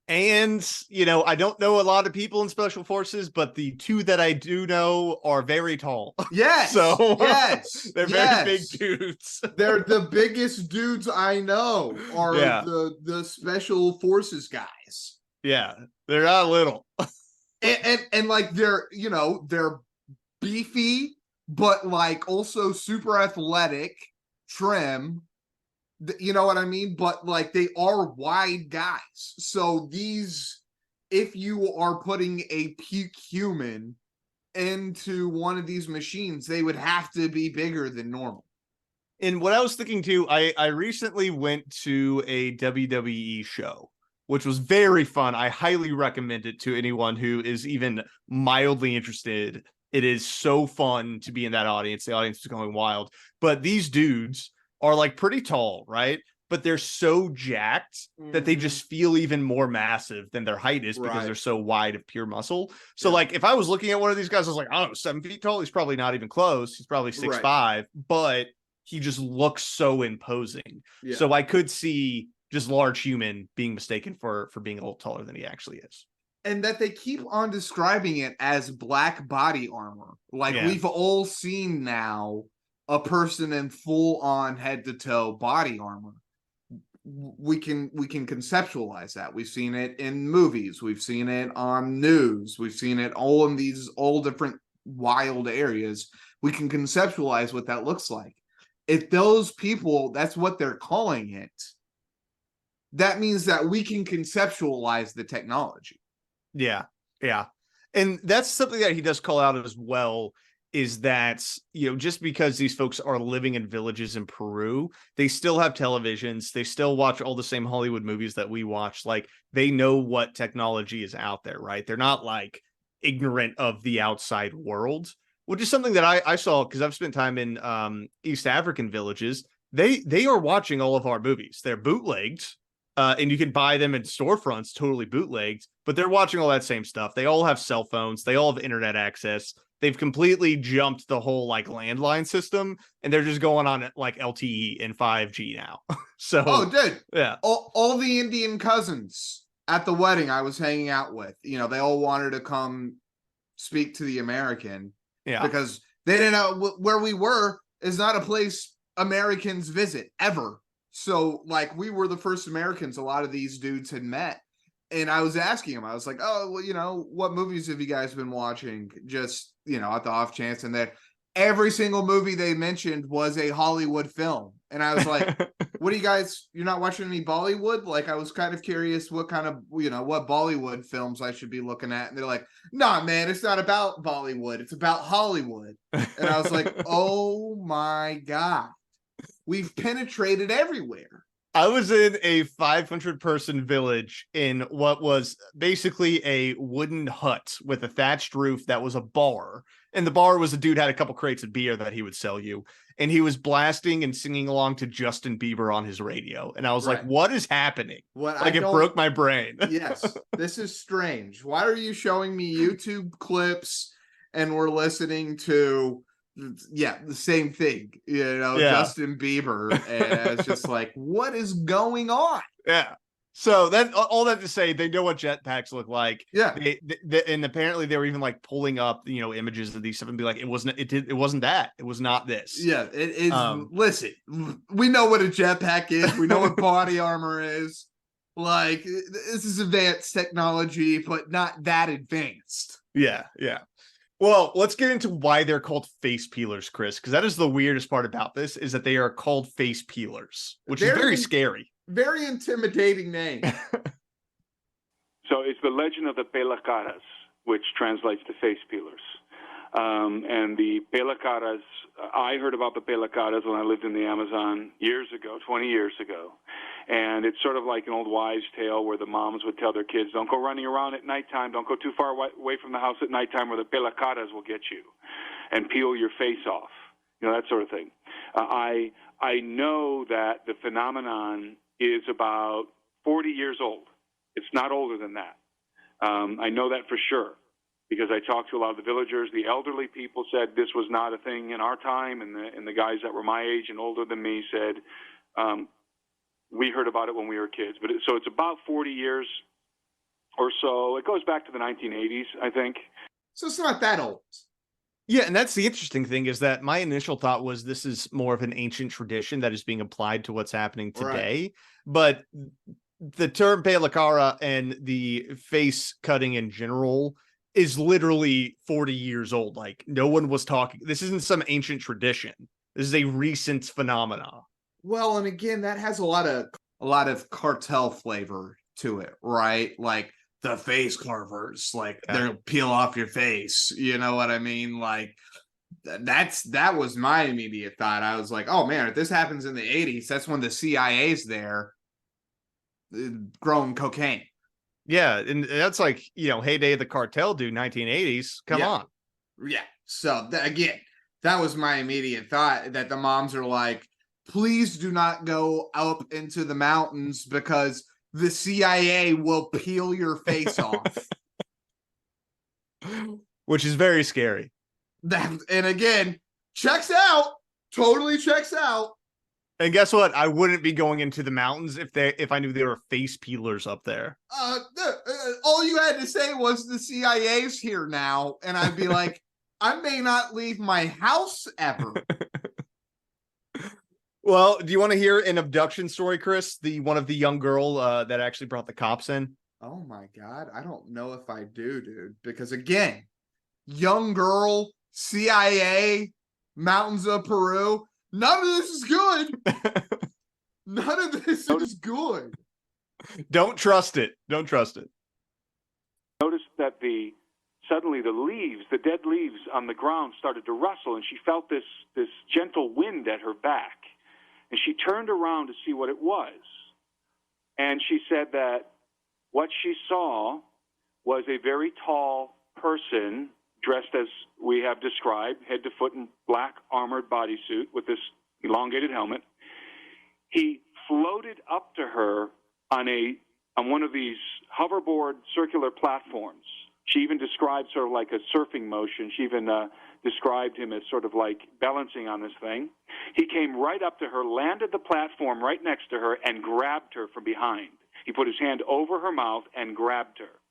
And, I don't know a lot of people in special forces, but the two that I do know are very tall. Yes. So yes. They're very big dudes. They're the biggest dudes I know are the special forces guys. Yeah. They're not little. and like they're beefy, but like also super athletic, trim. You know what I mean? But like they are wide guys. So if you are putting a puke human into one of these machines, they would have to be bigger than normal. And what I was thinking too, I recently went to a WWE show, which was very fun. I highly recommend it to anyone who is even mildly interested. It is so fun to be in that audience. The audience is going wild. But these dudes are like pretty tall, right? But they're so jacked that they just feel even more massive than their height is because they're so wide of pure muscle. So like if I was looking at one of these guys, I was like, I don't know, 7 feet tall. He's probably not even close. He's probably 6'5", but he just looks so imposing. Yeah. So I could see just large human being mistaken for being a little taller than he actually is. And that they keep on describing it as black body armor. Like we've all seen now a person in full on head to toe body armor. We can conceptualize that. We've seen it in movies. We've seen it on news. We've seen it all in these all different wild areas. We can conceptualize what that looks like. If those people, that's what they're calling it, that means that we can conceptualize the technology. Yeah. Yeah. And that's something that he does call out as well, is that, just because these folks are living in villages in Peru, they still have televisions. They still watch all the same Hollywood movies that we watch. Like, they know what technology is out there, right? They're not like ignorant of the outside world, which is something that I saw because I've spent time in East African villages. They are watching all of our movies. They're bootlegged, and you can buy them in storefronts, totally bootlegged, but they're watching all that same stuff. They all have cell phones. They all have internet access. They've completely jumped the whole like landline system, and they're just going on like LTE and 5G now. So, oh, dude, yeah, all the Indian cousins at the wedding I was hanging out with, they all wanted to come speak to the American, because they didn't know where we were is not a place Americans visit ever. So, like, we were the first Americans a lot of these dudes had met. And I was asking him, I was like, oh, well, what movies have you guys been watching? Just, at the off chance. And that every single movie they mentioned was a Hollywood film. And I was like, what do you guys, you're not watching any Bollywood? Like, I was kind of curious what kind of, what Bollywood films I should be looking at. And they're like, nah, man, it's not about Bollywood. It's about Hollywood. And I was like, oh my God, we've penetrated everywhere. I was in a 500-person village in what was basically a wooden hut with a thatched roof that was a bar. And the bar was a dude had a couple crates of beer that he would sell you. And he was blasting and singing along to Justin Bieber on his radio. And I was like, what is happening? It broke my brain. Yes, this is strange. Why are you showing me YouTube clips and we're listening to... the same thing, Justin Bieber, and it's just like, what is going on? Yeah. So that all that to say, they know what jetpacks look like. Yeah. And apparently they were even like pulling up, images of these stuff and be like, it wasn't that. It was not this. Yeah. It is. Listen, we know what a jetpack is. We know what body armor is. Like, this is advanced technology, but not that advanced. Yeah. Yeah. Well, let's get into why they're called face peelers, Chris, because that is the weirdest part about this, is that they are called face peelers, which is very scary. Very intimidating name. So it's the legend of the pelacaras, which translates to face peelers. And the pelacaras, I heard about the pelacaras when I lived in the Amazon years ago, 20 years ago. And it's sort of like an old wives' tale where the moms would tell their kids, don't go running around at nighttime, don't go too far away from the house at nighttime where the pelacaras will get you and peel your face off, that sort of thing. I know that the phenomenon is about 40 years old. It's not older than that. I know that for sure because I talked to a lot of the villagers. The elderly people said this was not a thing in our time, and the guys that were my age and older than me said, we heard about it when we were kids. So it's about 40 years or so. It goes back to the 1980s, I think. So it's not that old. Yeah, and that's the interesting thing, is that my initial thought was this is more of an ancient tradition that is being applied to what's happening today. Right. But the term pelacara and the face cutting in general is literally 40 years old. Like, no one was talking. This isn't some ancient tradition. This is a recent phenomenon. Well, and again, that has a lot of cartel flavor to it, right? Like the face carvers, like they'll peel off your face. You know what I mean? Like that was my immediate thought. I was like, oh man, if this happens in the 80s, that's when the CIA's there growing cocaine. Yeah, and that's like, heyday of the cartel, dude, 1980s. Come on. Yeah. So again, that was my immediate thought, that the moms are like, please do not go up into the mountains because the CIA will peel your face off. Which is very scary. And again, checks out. Totally checks out. And guess what? I wouldn't be going into the mountains if I knew there were face peelers up there. All you had to say was the CIA's here now, and I'd be like, I may not leave my house ever. Well, do you want to hear an abduction story, Chris? One of the young girl that actually brought the cops in? Oh my God. I don't know if I do, dude. Because again, young girl, CIA, mountains of Peru. None of this is good. None of this is good. Don't trust it. Don't trust it. Notice that suddenly the dead leaves on the ground started to rustle, and she felt this gentle wind at her back. And she turned around to see what it was. And she said that what she saw was a very tall person dressed as we have described, head to foot in black armored bodysuit with this elongated helmet. He floated up to her on one of these hoverboard circular platforms. She even described sort of like a surfing motion. She even described him as sort of like balancing on this thing. He came right up to her, landed the platform right next to her, and grabbed her from behind. He put his hand over her mouth and grabbed her.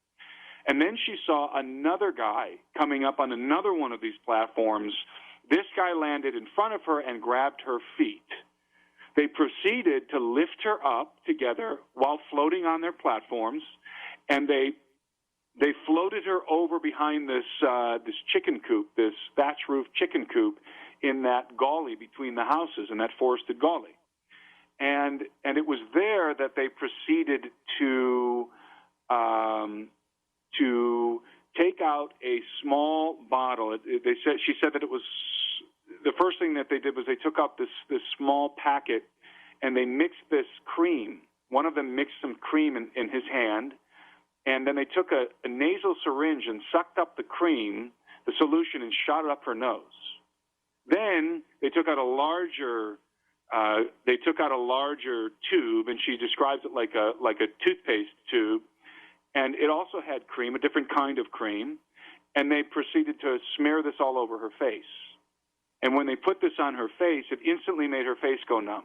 And then she saw another guy coming up on another one of these platforms. This guy landed in front of her and grabbed her feet. They proceeded to lift her up together while floating on their platforms, and they floated her over behind this chicken coop, this thatch roof chicken coop in that gully between the houses, in that forested gully. And it was there that they proceeded to take out a small bottle. She said that it was the first thing that they did was they took out this small packet and they mixed this cream. One of them mixed some cream in his hand, and then they took a nasal syringe and sucked up the cream, the solution, and shot it up her nose. Then they took out a larger tube, and she describes it like a toothpaste tube, and it also had cream, a different kind of cream, and they proceeded to smear this all over her face. And when they put this on her face, it instantly made her face go numb.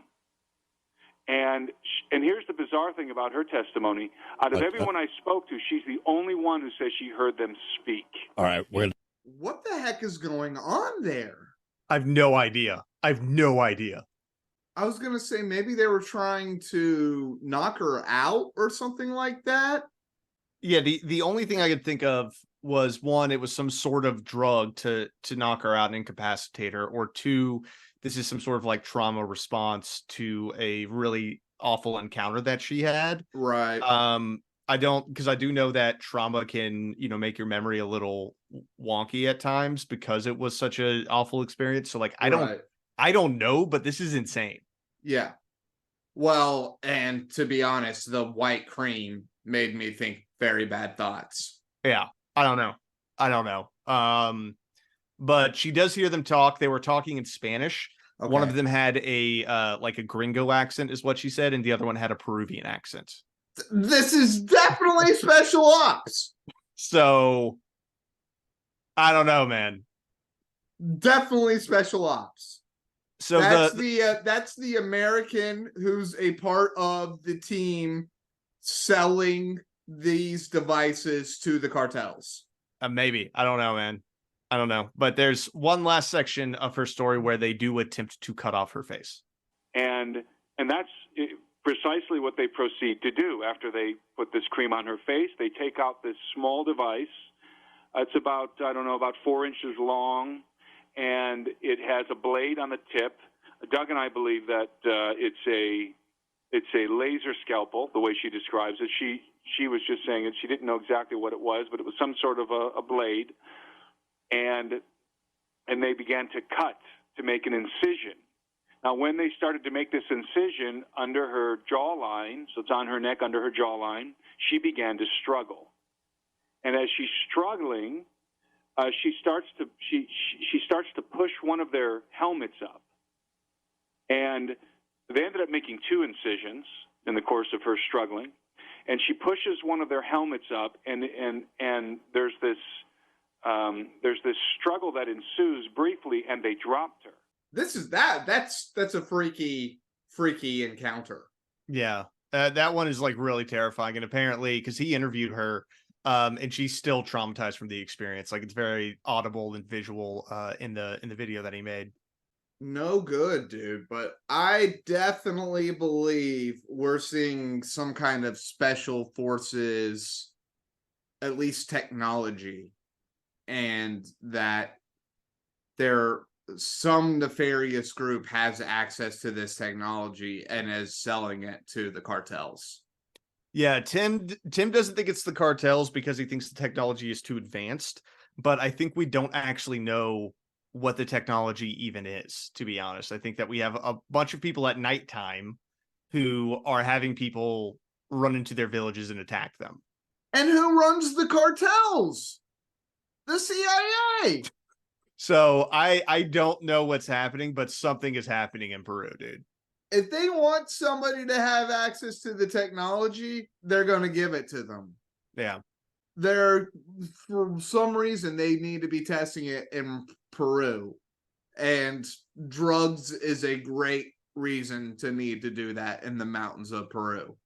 And here's the bizarre thing about her testimony. Out of everyone I spoke to, she's the only one who says she heard them speak. All right. What the heck is going on there? I've no idea. I was going to say maybe they were trying to knock her out or something like that. Yeah, the only thing I could think of was, one, it was some sort of drug to knock her out and incapacitate her, or two, this is some sort of like trauma response to a really awful encounter that she had. Right. Because I do know that trauma can, make your memory a little wonky at times because it was such an awful experience. So like, I don't know, but this is insane. Yeah. Well, and to be honest, the white cream made me think very bad thoughts. Yeah. I don't know. But she does hear them talk. They were talking in Spanish. Okay. One of them had a gringo accent is what she said, and the other one had a Peruvian accent. This is definitely special ops. So I don't know, man. Definitely special ops. So that's the American who's a part of the team selling these devices to the cartels. Maybe. I don't know, man. I don't know. But there's one last section of her story where they do attempt to cut off her face. And that's precisely what they proceed to do. After they put this cream on her face, they take out this small device. It's about 4 inches long, and it has a blade on the tip. Doug and I believe that it's a laser scalpel, the way she describes it. She was just saying it. She didn't know exactly what it was, but it was some sort of a blade. And they began to cut to make an incision. Now, when they started to make this incision under her jawline, so it's on her neck under her jawline, she began to struggle. And as she's struggling, she starts to push one of their helmets up. And they ended up making 2 incisions in the course of her struggling. And she pushes one of their helmets up, and there's this struggle that ensues briefly, and they dropped her. That's a freaky encounter. Yeah, that one is like really terrifying, and apparently because he interviewed her, and she's still traumatized from the experience. Like, it's very audible and visual in the video that he made. No good, dude. But I definitely believe we're seeing some kind of special forces, at least technology, and that some nefarious group has access to this technology and is selling it to the cartels. Yeah, Tim doesn't think it's the cartels because he thinks the technology is too advanced, but I think we don't actually know what the technology even is, to be honest. I think that we have a bunch of people at nighttime who are having people run into their villages and attack them. And who runs the cartels? The CIA. So I don't know what's happening, but something is happening in Peru, dude. If they want somebody to have access to the technology, they're going to give it to them. Yeah. For some reason, they need to be testing it in Peru. And drugs is a great reason to need to do that in the mountains of Peru.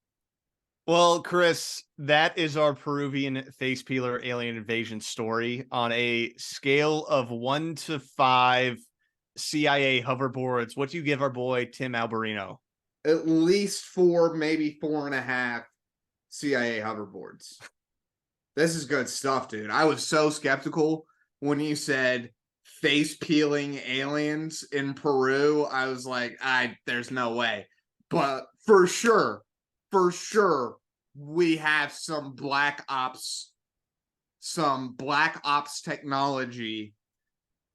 Well, Chris, that is our Peruvian face peeler alien invasion story on a scale of 1 to 5 CIA hoverboards. What do you give our boy Tim Alberino? At least 4, maybe 4.5 CIA hoverboards. This is good stuff, dude. I was so skeptical when you said face peeling aliens in Peru. I was like, there's no way. But for sure, we have some black ops technology.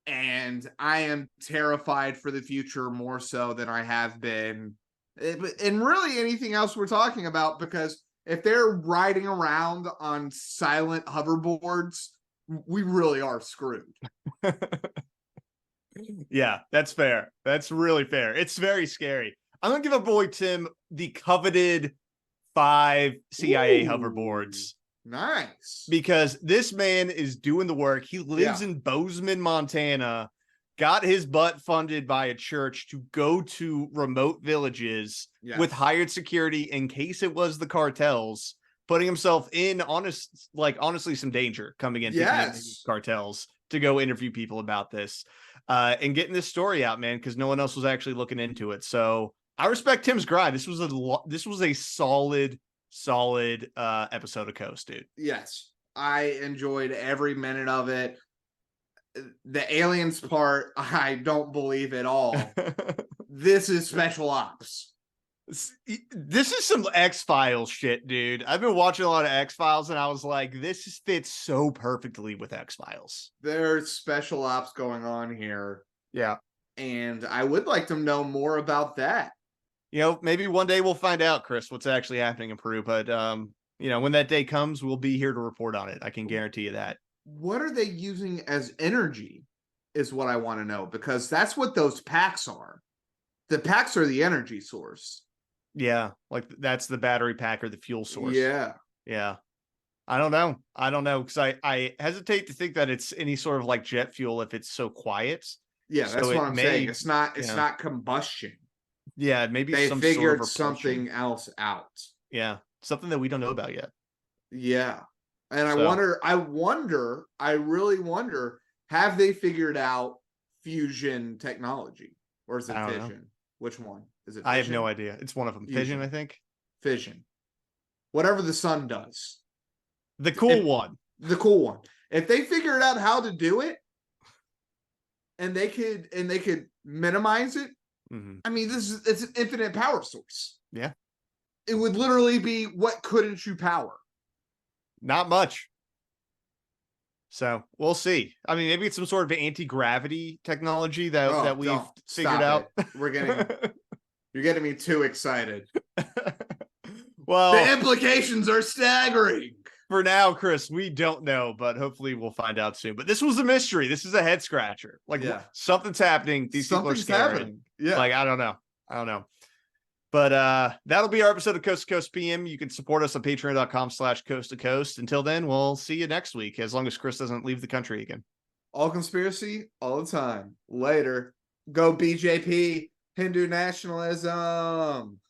And I am terrified for the future more so than I have been. And really anything else we're talking about, because if they're riding around on silent hoverboards, we really are screwed. Yeah, that's fair. That's really fair. It's very scary. I'm going to give our boy Tim the coveted 5 CIA hoverboards. Nice. Because this man is doing the work. He lives in Bozeman, Montana, got his butt funded by a church to go to remote villages with hired security in case it was the cartels, putting himself in honestly some danger coming in these cartels to go interview people about this and getting this story out, man, because no one else was actually looking into it. So I respect Tim's grind. This was a solid episode of Coast, dude. Yes, I enjoyed every minute of it. The aliens part, I don't believe at all. This is special ops. This is some X-Files shit, dude. I've been watching a lot of X-Files and I was like, this fits so perfectly with X-Files. There's special ops going on here. Yeah. And I would like to know more about that. You know, maybe one day we'll find out, Chris, what's actually happening in Peru. But, when that day comes, we'll be here to report on it. I can guarantee you that. What are they using as energy is what I want to know, because that's what those packs are. The packs are the energy source. Yeah, like that's the battery pack or the fuel source. Yeah. I don't know, because I hesitate to think that it's any sort of like jet fuel if it's so quiet. Yeah, that's what I'm saying. It's not combustion. Yeah, maybe they some figured sort of something else out. Yeah, something that we don't know about yet. Yeah. And I really wonder, have they figured out fusion technology? Or is it fission? Which one? Is it fission? I have no idea. It's one of them. Fission, I think. Fission. Whatever the sun does. The cool one. The cool one. If they figured out how to do it, and they could minimize it, I mean, it's an infinite power source. Yeah. It would literally be, what couldn't you power? Not much. So we'll see. I mean, maybe it's some sort of anti-gravity technology that we've figured out. You're getting me too excited. Well, the implications are staggering. For now, Chris, we don't know, but hopefully we'll find out soon. But this was a mystery. This is a head scratcher. Like something's happening. These people are scared. Yeah. Like, I don't know. But that'll be our episode of Coast to Coast PM. You can support us on patreon.com/coast to coast. Until then, we'll see you next week, as long as Chris doesn't leave the country again. All conspiracy, all the time. Later. Go BJP, Hindu nationalism.